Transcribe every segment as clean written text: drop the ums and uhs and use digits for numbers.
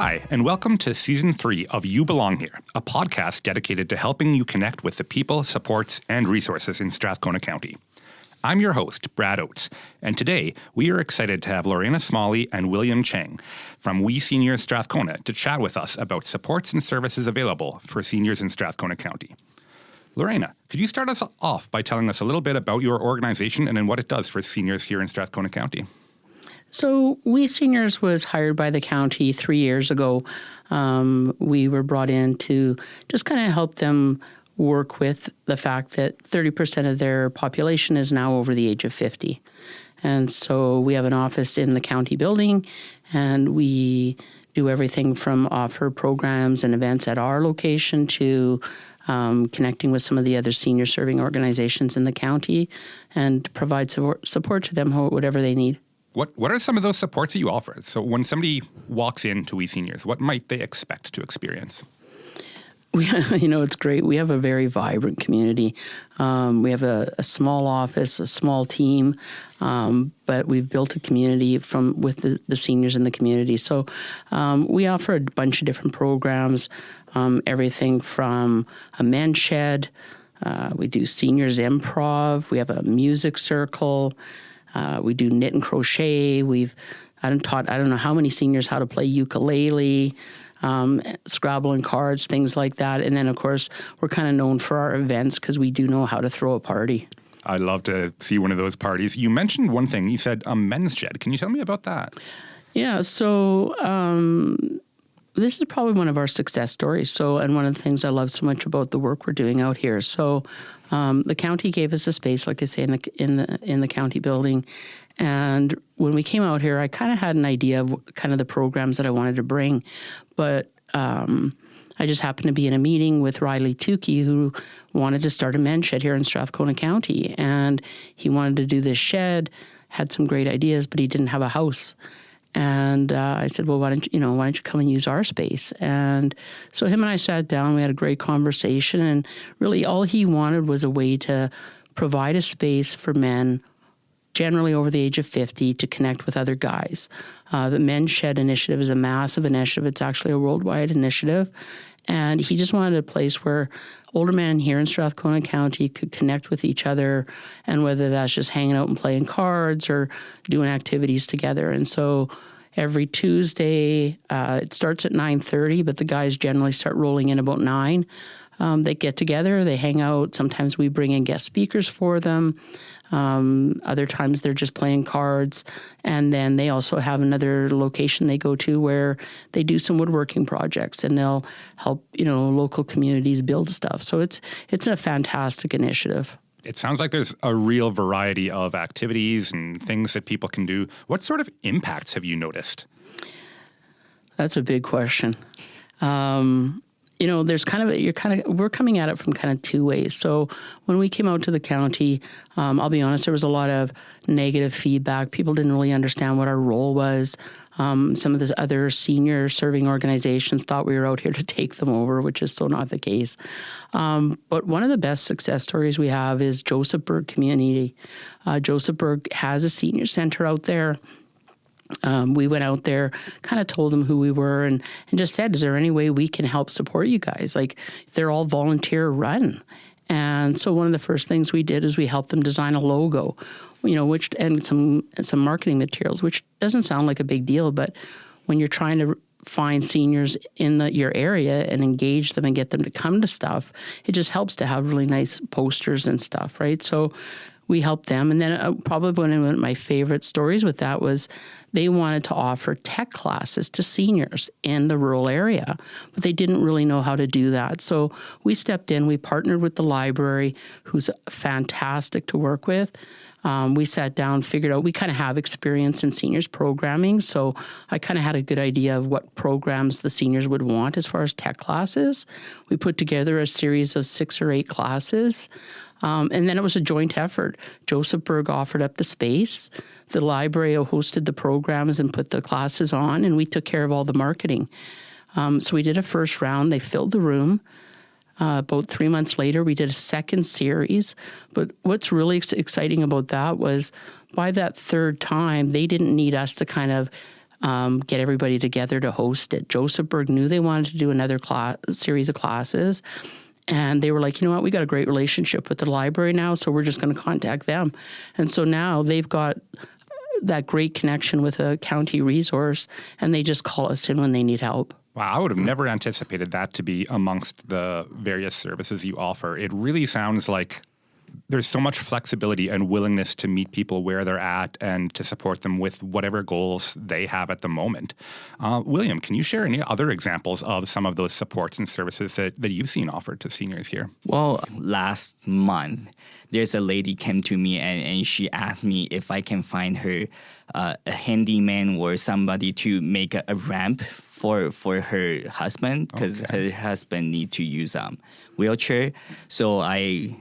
Hi, and welcome to Season 3 of You Belong Here, a podcast dedicated to helping you connect with the people, supports, and resources in Strathcona County. I'm your host, Brad Oates, and today we are excited to have Lorena Smalley and William Cheng from WESeniors Strathcona to chat with us about supports and services available for seniors in Strathcona County. Lorena, could you start us off by telling us a little bit about your organization and then what it does for seniors here in Strathcona County? So WESeniors was hired by the county 3 years ago. We were brought in to just kind of help them work with the fact that 30% of their population is now over the age of 50. And so we have an office in the county building, and we do everything from offer programs and events at our location to connecting with some of the other senior serving organizations in the county and provide support to them, whatever they need. What are some of those supports that you offer? So when somebody walks into WESeniors, what might they expect to experience? It's great. We have a very vibrant community. We have a small office, a small team, but we've built a community with the seniors in the community. So we offer a bunch of different programs, everything from a men's shed. We do seniors improv. We have a music circle. We do knit and crochet. I don't know how many seniors how to play ukulele, Scrabble and cards, things like that. And then, of course, we're kind of known for our events because we do know how to throw a party. I'd love to see one of those parties. You mentioned one thing. You said a men's shed. Can you tell me about that? Yeah, so this is probably one of our success stories. And one of the things I love so much about the work we're doing out here. So the county gave us a space, like I say, in the county building. And when we came out here, I kind of had an idea of kind of the programs that I wanted to bring. But I just happened to be in a meeting with Riley Tukey, who wanted to start a men's shed here in Strathcona County. And he wanted to do this shed, had some great ideas, but he didn't have a house. And I said, well, why don't you come and use our space? And so him and I sat down, we had a great conversation, and really all he wanted was a way to provide a space for men generally over the age of 50 to connect with other guys. The Men's Shed initiative is a massive initiative. It's actually a worldwide initiative. And he just wanted a place where older men here in Strathcona County could connect with each other, and whether that's just hanging out and playing cards or doing activities together. And so every Tuesday, it starts at 9:30, but the guys generally start rolling in about 9. They get together, they hang out. Sometimes we bring in guest speakers for them. Other times they're just playing cards. And then they also have another location they go to where they do some woodworking projects, and they'll help, local communities build stuff. So it's a fantastic initiative. It sounds like there's a real variety of activities and things that people can do. What sort of impacts have you noticed? That's a big question. We're coming at it from kind of two ways. So when we came out to the county, I'll be honest, there was a lot of negative feedback. People didn't really understand what our role was. Some of the other senior serving organizations thought we were out here to take them over, which is so not the case. But one of the best success stories we have is Josephburg community. Josephburg has a senior center out there. We went out there, kind of told them who we were, and just said, is there any way we can help support you guys? Like, they're all volunteer run. And so one of the first things we did is we helped them design a logo, and some marketing materials, which doesn't sound like a big deal, but when you're trying to find seniors in your area and engage them and get them to come to stuff, it just helps to have really nice posters and stuff, right? So we helped them. And then probably one of my favorite stories with that was they wanted to offer tech classes to seniors in the rural area, but they didn't really know how to do that. So we stepped in, we partnered with the library, who's fantastic to work with. We sat down, figured out, we kind of have experience in seniors programming, so I kind of had a good idea of what programs the seniors would want as far as tech classes. We put together a series of 6 or 8 classes. And then it was a joint effort. Josephburg offered up the space. The library hosted the programs and put the classes on, and we took care of all the marketing. So we did a first round. They filled the room. About 3 months later, we did a second series. But what's really exciting about that was by that third time, they didn't need us to kind of get everybody together to host it. Josephburg knew they wanted to do another series of classes. And they were like, you know what, we got a great relationship with the library now, so we're just going to contact them. And so now they've got that great connection with a county resource, and they just call us in when they need help. Wow, I would have never anticipated that to be amongst the various services you offer. It really sounds like there's so much flexibility and willingness to meet people where they're at and to support them with whatever goals they have at the moment. William, can you share any other examples of some of those supports and services that you've seen offered to seniors here? Well, last month, there's a lady came to me and she asked me if I can find her a handyman or somebody to make a ramp for her husband, because her husband needs to use wheelchair. So I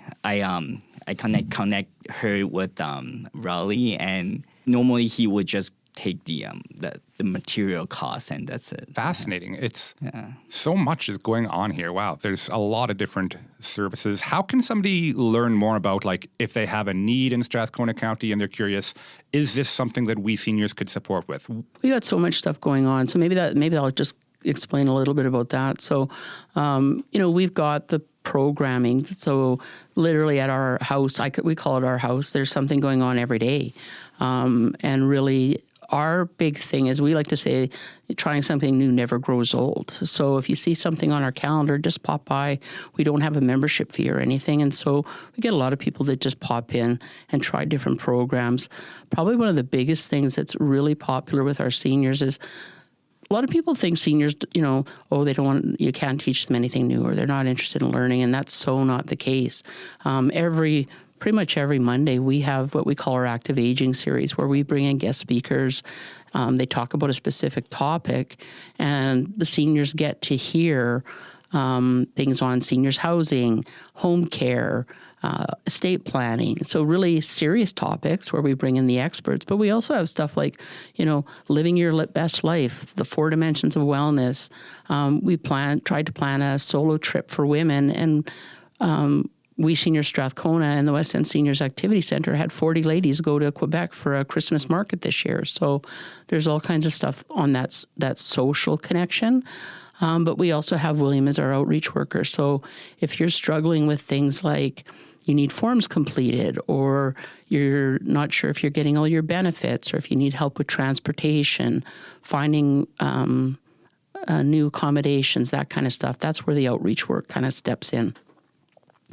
connect her with Raleigh, and normally he would just take the material cost, and that's it. Fascinating. It's so much is going on here. Wow, there's a lot of different services. How can somebody learn more about, like, if they have a need in Strathcona County and they're curious, is this something that WESeniors could support with? We got so much stuff going on, so maybe I'll just explain a little bit about that. So, we've got the programming. So literally at our house, we call it our house, there's something going on every day. And really, our big thing is, we like to say, trying something new never grows old. So if you see something on our calendar, just pop by. We don't have a membership fee or anything. And so we get a lot of people that just pop in and try different programs. Probably one of the biggest things that's really popular with our seniors is, a lot of people think seniors, you can't teach them anything new, or they're not interested in learning. And that's so not the case. Pretty much every Monday, we have what we call our Active Aging series, where we bring in guest speakers. They talk about a specific topic, and the seniors get to hear things on seniors housing, home care, estate planning. So really serious topics where we bring in the experts. But we also have stuff like, living your best life, the 4 dimensions of wellness. We tried to plan a solo trip for women, and WESeniors Strathcona and the West End Seniors Activity Centre had 40 ladies go to Quebec for a Christmas market this year. So there's all kinds of stuff on that social connection. But we also have William as our outreach worker. So if you're struggling with things like you need forms completed, or you're not sure if you're getting all your benefits, or if you need help with transportation, finding new accommodations, that kind of stuff, that's where the outreach work kind of steps in.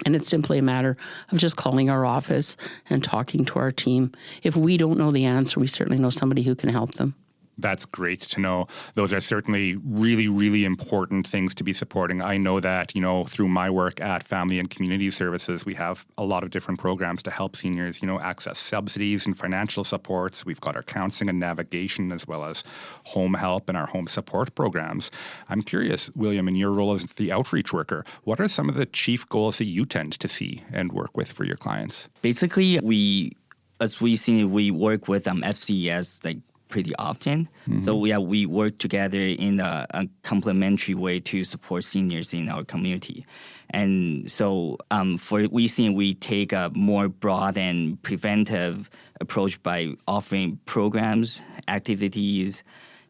And it's simply a matter of just calling our office and talking to our team. If we don't know the answer, we certainly know somebody who can help them. That's great to know. Those are certainly really, really important things to be supporting. I know that, through my work at Family and Community Services, we have a lot of different programs to help seniors, access subsidies and financial supports. We've got our counseling and navigation, as well as home help and our home support programs. I'm curious, William, in your role as the outreach worker, what are some of the chief goals that you tend to see and work with for your clients? Basically, we work with FCES pretty often. Mm-hmm. So we work together in a complementary way to support seniors in our community. And so for WESeniors, we take a more broad and preventive approach by offering programs, activities,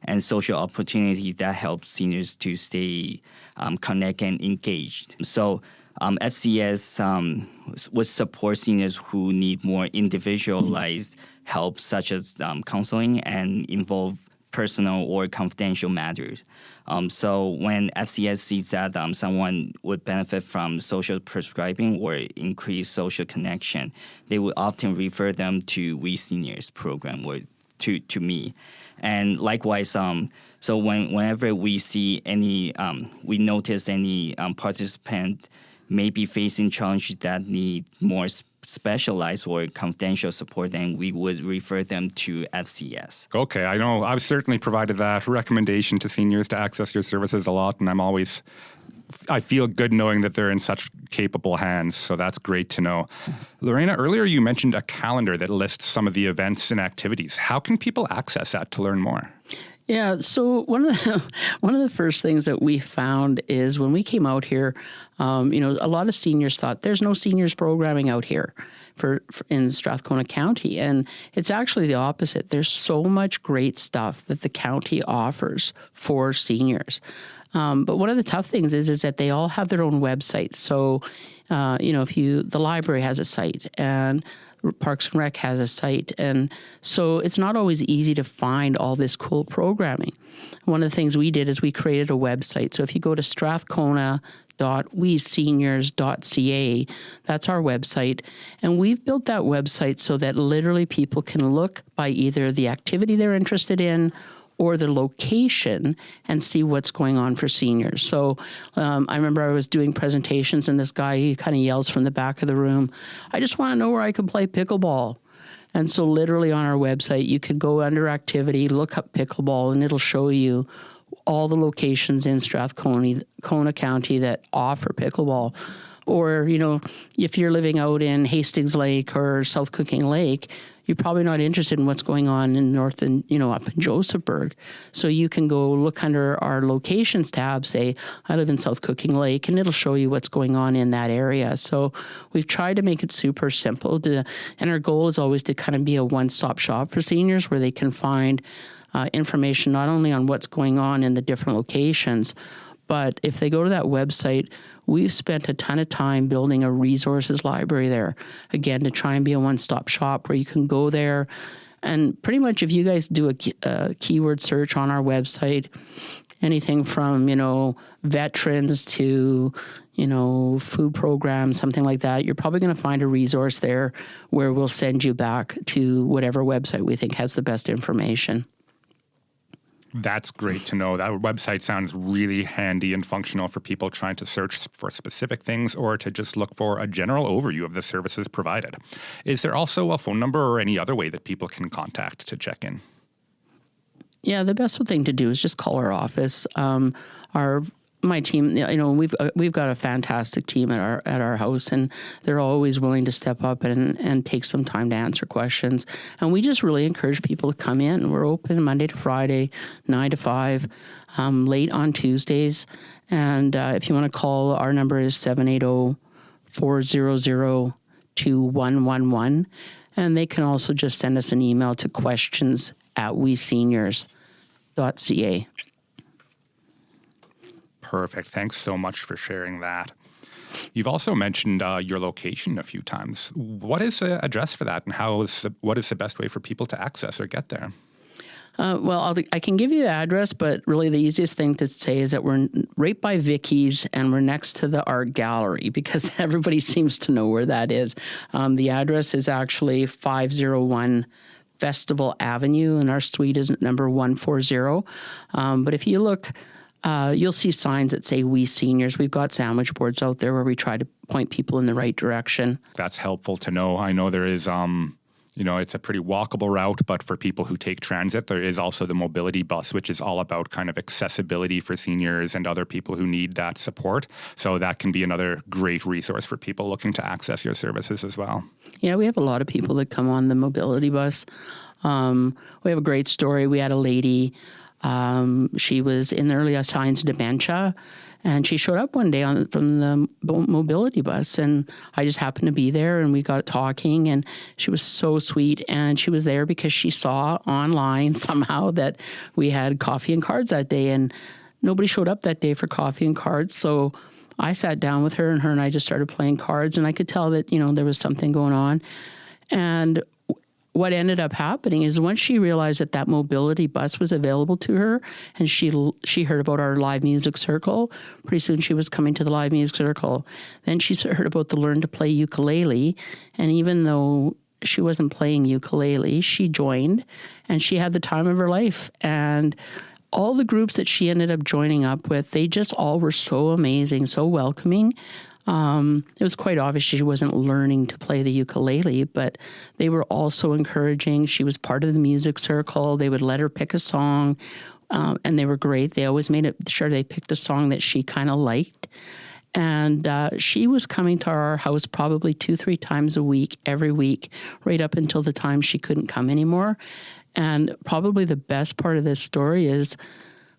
and social opportunities that help seniors to stay connected and engaged. So FCS would support seniors who need more individualized help, such as counseling, and involve personal or confidential matters. So when FCS sees that someone would benefit from social prescribing or increased social connection, they would often refer them to WESeniors program or to me. And likewise, so whenever we see we notice any participant may be facing challenges that need more specialized or confidential support, then we would refer them to FCS. Okay, I know I've certainly provided that recommendation to seniors to access your services a lot, and I feel good knowing that they're in such capable hands, so that's great to know. Lorena, earlier you mentioned a calendar that lists some of the events and activities. How can people access that to learn more? Yeah, so one of the first things that we found is when we came out here, a lot of seniors thought there's no seniors programming out here for in Strathcona County, and it's actually the opposite. There's so much great stuff that the county offers for seniors. But one of the tough things is that they all have their own websites. So, the library has a site and Parks and Rec has a site. And so it's not always easy to find all this cool programming. One of the things we did is we created a website. So if you go to strathcona.WESeniors.ca, that's our website. And we've built that website so that literally people can look by either the activity they're interested in or the location and see what's going on for seniors. So I remember I was doing presentations and this guy, he kind of yells from the back of the room, I just want to know where I can play pickleball. And so literally on our website, you could go under activity, look up pickleball, and it'll show you all the locations in Strathcona County that offer pickleball. Or, if you're living out in Hastings Lake or South Cooking Lake, you're probably not interested in what's going on in north and, up in Josephburg. So you can go look under our locations tab, say, I live in South Cooking Lake, and it'll show you what's going on in that area. So we've tried to make it super simple. And our goal is always to kind of be a one-stop shop for seniors where they can find information not only on what's going on in the different locations, but if they go to that website, we've spent a ton of time building a resources library there, again, to try and be a one-stop shop where you can go there. And pretty much if you guys do a keyword search on our website, anything from, veterans to, food programs, something like that, you're probably going to find a resource there where we'll send you back to whatever website we think has the best information. That's great to know. That website sounds really handy and functional for people trying to search for specific things or to just look for a general overview of the services provided. Is there also a phone number or any other way that people can contact to check in? Yeah, the best thing to do is just call our office. My team, we've got a fantastic team at our house, and they're always willing to step up and take some time to answer questions. And we just really encourage people to come in. We're open Monday to Friday, 9 to 5, late on Tuesdays. And if you want to call, our number is 780-400-2111. And they can also just send us an email to questions@WESeniors.ca. Perfect. Thanks so much for sharing that. You've also mentioned your location a few times. What is the address for that, and what is the best way for people to access or get there? I can give you the address, but really the easiest thing to say is that we're right by Vicky's and we're next to the art gallery because everybody seems to know where that is. The address is actually 501 Festival Avenue, and our suite is number 140. But if you look, you'll see signs that say We Seniors. We've got sandwich boards out there where we try to point people in the right direction. That's helpful to know. I know there is, it's a pretty walkable route, but for people who take transit, there is also the mobility bus, which is all about kind of accessibility for seniors and other people who need that support. So that can be another great resource for people looking to access your services as well. Yeah, we have a lot of people that come on the mobility bus. We have a great story. We had a lady. She was in the early signs of dementia, and she showed up one day from the mobility bus, and I just happened to be there, and we got talking, and she was so sweet, and she was there because she saw online somehow that we had coffee and cards that day, and nobody showed up that day for coffee and cards, so I sat down with her, and I just started playing cards, and I could tell that, there was something going on, and what ended up happening is once she realized that mobility bus was available to her, and she heard about our live music circle, pretty soon she was coming to the live music circle. Then she heard about the Learn to Play Ukulele, and even though she wasn't playing ukulele, she joined, and she had the time of her life. And all the groups that she ended up joining up with, they just all were so amazing, so welcoming. It was quite obvious she wasn't learning to play the ukulele, but they were also encouraging. She was part of the music circle. They would let her pick a song, and they were great. They always made sure they picked a song that she kind of liked. And she was coming to our house probably 2-3 times a week, every week, right up until the time she couldn't come anymore. And probably the best part of this story is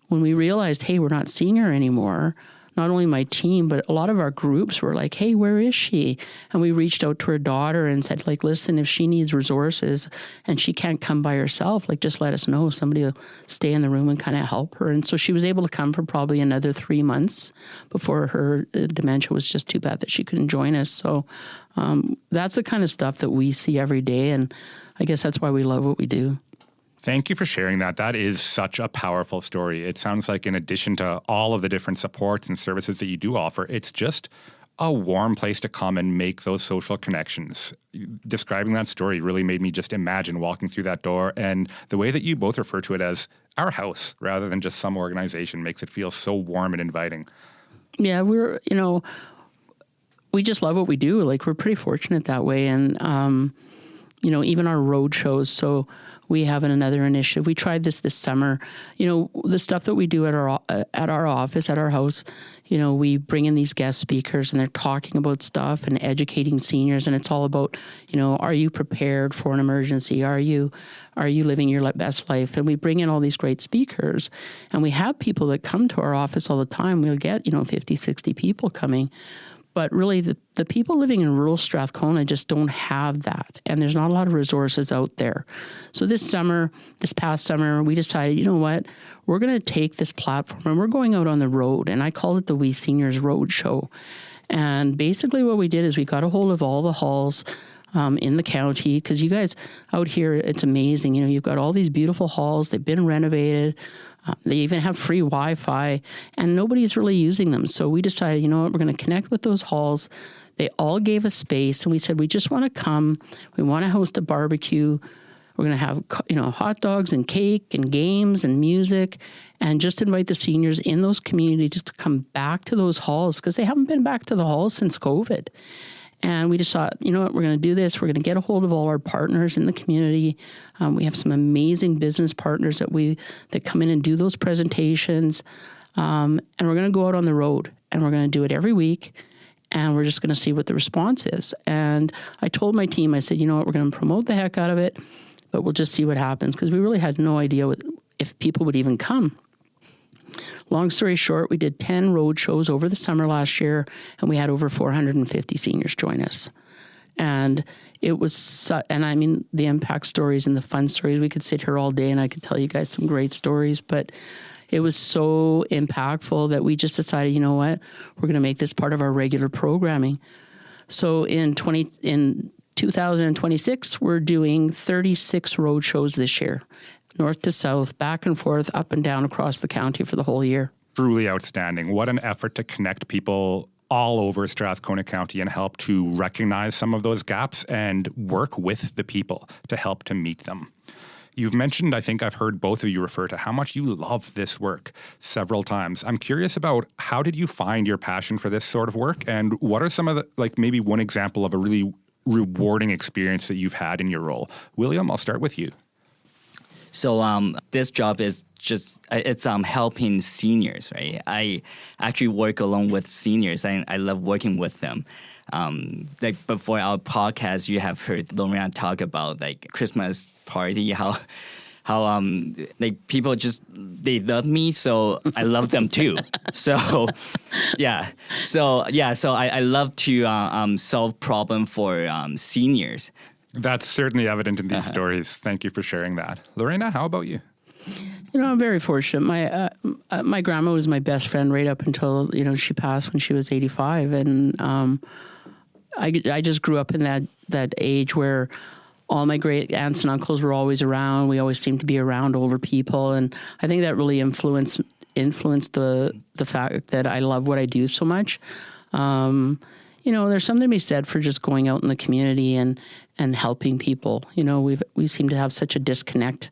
when we realized, hey, we're not seeing her anymore, not only my team, but a lot of our groups were like, hey, where is she? And we reached out to her daughter and said, like, listen, if she needs resources and she can't come by herself, like, just let us know. Somebody will stay in the room and kind of help her. And so she was able to come for probably another 3 months before her dementia was just too bad that she couldn't join us. So that's the kind of stuff that we see every day. And I guess that's why we love what we do. Thank you for sharing that. That is such a powerful story. It sounds like in addition to all of the different supports and services that you do offer, it's just a warm place to come and make those social connections. Describing that story really made me just imagine walking through that door, and the way that you both refer to it as our house rather than just some organization makes it feel so warm and inviting. Yeah, we just love what we do. Like, we're pretty fortunate that way. And, even our road shows. So we have another initiative. We tried this summer. The stuff that we do at our office, at our house, we bring in these guest speakers and they're talking about stuff and educating seniors. And it's all about, are you prepared for an emergency? Are you living your best life? And we bring in all these great speakers, and we have people that come to our office all the time. We'll get, 50, 60 people coming. But really, the people living in rural Strathcona just don't have that. And there's not a lot of resources out there. So this past summer, we decided, you know what? We're going to take this platform and we're going out on the road. And I called it the WESeniors Road Show. And basically what we did is we got a hold of all the halls in the county, because you guys out here, it's amazing. You've got all these beautiful halls. They've been renovated. They even have free Wi-Fi, and nobody's really using them. So we decided, you know what, we're going to connect with those halls. They all gave us space, and we said, we just want to come. We want to host a barbecue. We're going to have, hot dogs and cake and games and music, and just invite the seniors in those communities to come back to those halls, because they haven't been back to the halls since COVID. And we just thought, you know what, we're going to do this. We're going to get a hold of all our partners in the community. We have some amazing business partners that come in and do those presentations. And we're going to go out on the road, and we're going to do it every week. And we're just going to see what the response is. And I told my team, I said, you know what, we're going to promote the heck out of it, but we'll just see what happens, because we really had no idea if people would even come. Long story short, we did 10 road shows over the summer last year, and we had over 450 seniors join us. And it was, the impact stories and the fun stories, we could sit here all day and I could tell you guys some great stories, but it was so impactful that we just decided, you know what, we're going to make this part of our regular programming. So in 2026, we're doing 36 road shows this year. North to south, back and forth, up and down across the county for the whole year. Truly outstanding. What an effort to connect people all over Strathcona County and help to recognize some of those gaps and work with the people to help to meet them. You've mentioned, I think I've heard both of you refer to how much you love this work several times. I'm curious about, how did you find your passion for this sort of work? And what are some of the, maybe one example of a really rewarding experience that you've had in your role? William, I'll start with you. So this job is it's helping seniors, right? I actually work along with seniors, and I love working with them. Before our podcast, you have heard Lorena talk about Christmas party, how people they love me, so I love them too. So I love to solve problem for seniors. That's certainly evident in these stories. Thank you for sharing that. Lorena, how about you? I'm very fortunate. My grandma was my best friend right up until, she passed when she was 85. And I just grew up in that age where all my great aunts and uncles were always around. We always seemed to be around older people. And I think that really influenced the fact that I love what I do so much. There's something to be said for just going out in the community and helping people. We seem to have such a disconnect.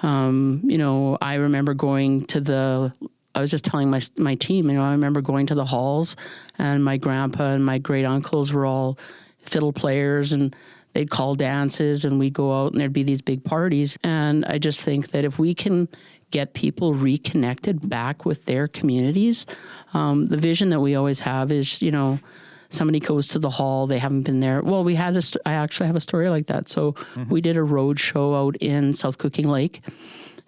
I remember going to I was just telling my team, I remember going to the halls, and my grandpa and my great uncles were all fiddle players, and they'd call dances, and we'd go out and there'd be these big parties. And I just think that if we can get people reconnected back with their communities, the vision that we always have is, somebody goes to the hall, they haven't been there. Well, I actually have a story like that. So we did a road show out in South Cooking Lake.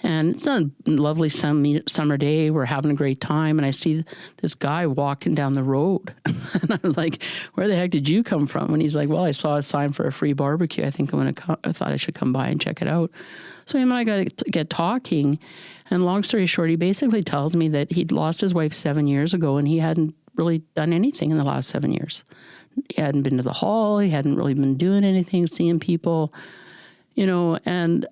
And it's a lovely summer day. We're having a great time. And I see this guy walking down the road. And I was like, where the heck did you come from? And he's like, well, I saw a sign for a free barbecue. I think I thought I should come by and check it out. So him and I got to get talking. And long story short, he basically tells me that he'd lost his wife 7 years ago and he hadn't really done anything in the last 7 years. He hadn't been to the hall. He hadn't really been doing anything, seeing people, and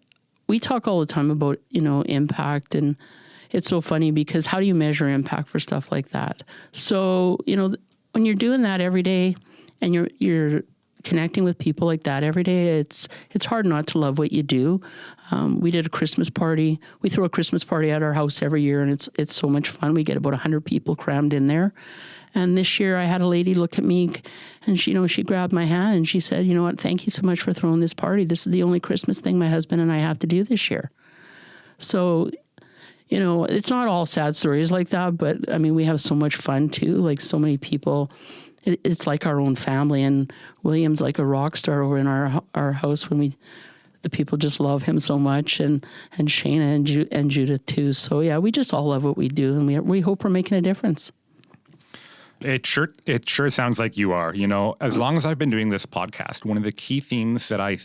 we talk all the time about, impact, and it's so funny because how do you measure impact for stuff like that? So, when you're doing that every day and you're connecting with people like that every day, it's hard not to love what you do. We did a Christmas party. We throw a Christmas party at our house every year, and it's so much fun. We get about 100 people crammed in there. And this year I had a lady look at me and she grabbed my hand and she said, you know what, thank you so much for throwing this party. This is the only Christmas thing my husband and I have to do this year. So, it's not all sad stories like that, but I mean, we have so much fun too. Like so many people, it's like our own family, and William's like a rock star over in our house when the people just love him so much, and Shayna and Judith too. So yeah, we just all love what we do, and we hope we're making a difference. It sure sounds like you are. As long as I've been doing this podcast, one of the key themes that I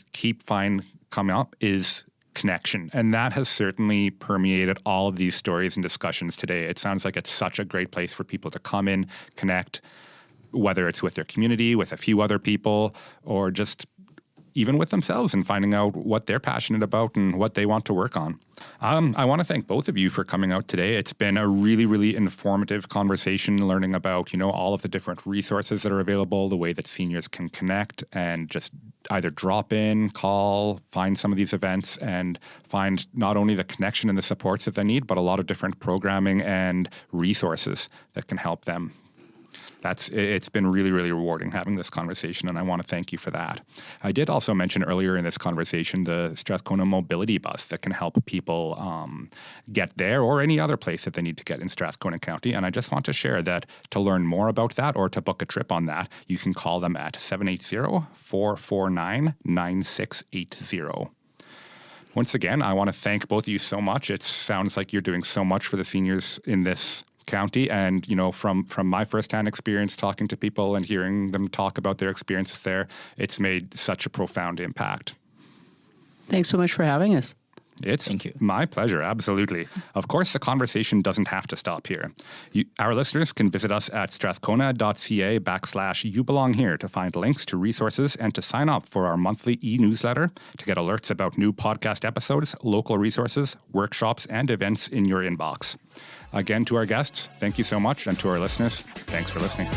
find coming up is connection. And that has certainly permeated all of these stories and discussions today. It sounds like it's such a great place for people to come in, connect, whether it's with their community, with a few other people, or just even with themselves and finding out what they're passionate about and what they want to work on. I want to thank both of you for coming out today. It's been a really, really informative conversation, learning about, all of the different resources that are available, the way that seniors can connect and just either drop in, call, find some of these events and find not only the connection and the supports that they need, but a lot of different programming and resources that can help them. It's been really, really rewarding having this conversation, and I want to thank you for that. I did also mention earlier in this conversation the Strathcona Mobility Bus that can help people get there or any other place that they need to get in Strathcona County. And I just want to share that to learn more about that or to book a trip on that, you can call them at 780-449-9680. Once again, I want to thank both of you so much. It sounds like you're doing so much for the seniors in this county, and from my firsthand experience talking to people and hearing them talk about their experiences there, it's made such a profound impact. Thanks so much for having us. Thank you. My pleasure, absolutely. Of course, the conversation doesn't have to stop here. Our listeners can visit us at strathcona.ca /YouBelongHere to find links to resources and to sign up for our monthly e-newsletter to get alerts about new podcast episodes, local resources, workshops, and events in your inbox. Again, to our guests, thank you so much. And to our listeners, thanks for listening.